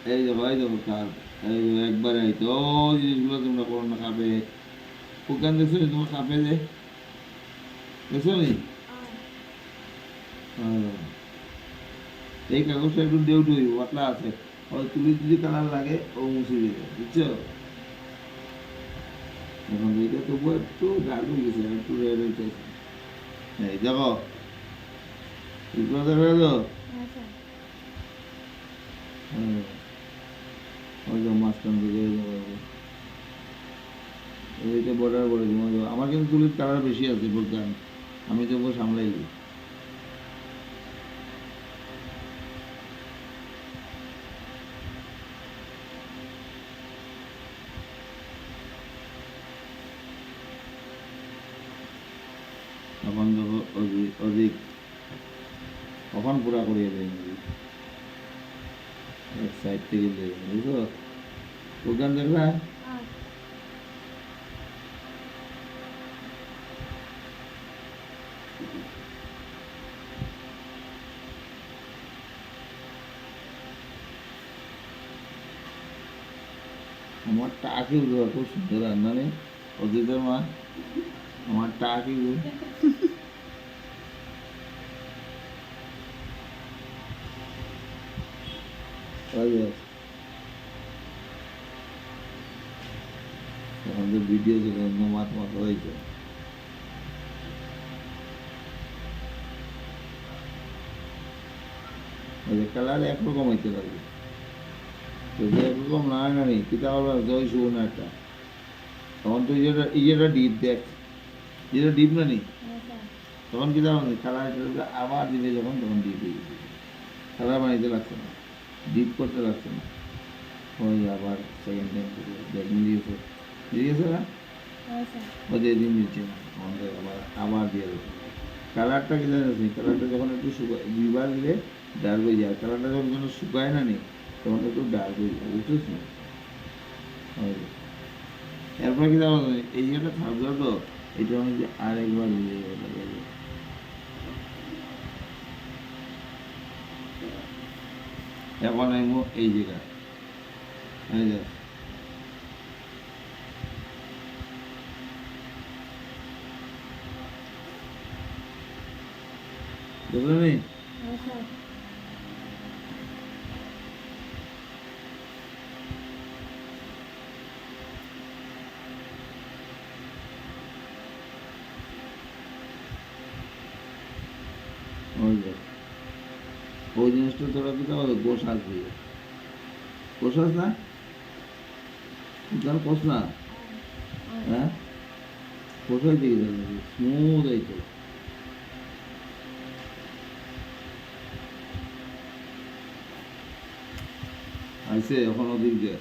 এই দেখো এই দেখো কার এই দেখো, একবারে আইতো ওই জিনিসগুলো তোমরা করো না খাবে ওখান দেখছো নি তোমার খাবে যে দেখছো নি হ্যাঁ। এই কাগজটা একটু দেউটু হইব পাতলা আছে ওই তুলি যদি কালার লাগে ও মুছে দিবে বুঝছো এখন এইটা তবু একটু ডার্ক হয়ে গেছে একটু রেড হইতেছে এই দেখো এগুলো দেখা গেল হ্যাঁ ওই যে মাঝখান থেকে এই দেখো, এইটা বর্ডার করে দিব আমার কিন্তু তুলির কালার বেশি আছে বুঝলাম আমি তবু সামলাই দিই তখন দেখো অধিক অধিক কখন পুরা করিয়ে দেয় এক সাইড থেকে দেয় বুঝছো ওখান দেখবা আমার টাকি খুব সুন্দর রান্না নেই অজিতের মা আমার টাকি আমাদের ভিডিও ছিল অন্য মাছ মাথা হয়েছে কালার একরকম হইতে লাগবে যদি একরকম না হয় না নি কিতা বলবো জয় শুভ না একটা তখন তো ইয়েটা ডিপ দেখ যেটা ডিপ না নি তখন কিতা হবে কালার আবার দিবে যখন তখন ডিপ হয়ে গেছে কালার বানাইতে লাগছে না ডিপ করতে লাগছে না ওই আবার সেকেন্ড টাইম দেখ মিলিয়েছে মিলিয়েছে না ওই যে দিন দিচ্ছে না আমাদের আবার আবার দিয়ে দেবে কালারটা কি জানিস কালারটা যখন একটু শুকায় দুইবার দিলে ডার্ক হয়ে যায় কালারটা যখন কোনো শুকায় না নি তখন একটু ডার্ক হয়ে যায় বুঝছিস না এরপরে কি জানো এই যেটা থাকবে তো এটা আমি যে আরেকবার দিয়ে দেবো এখন আমি এই জায়গা এই যে বুঝলি ওই যে ওই জিনিসটা তোরা কি বলে গোসাজ দিয়ে গোসাজ না গান কোস না হ্যাঁ কোথায় দিকে যাবে স্মুথ হইতো আইসে এখন ওদিক দিয়ে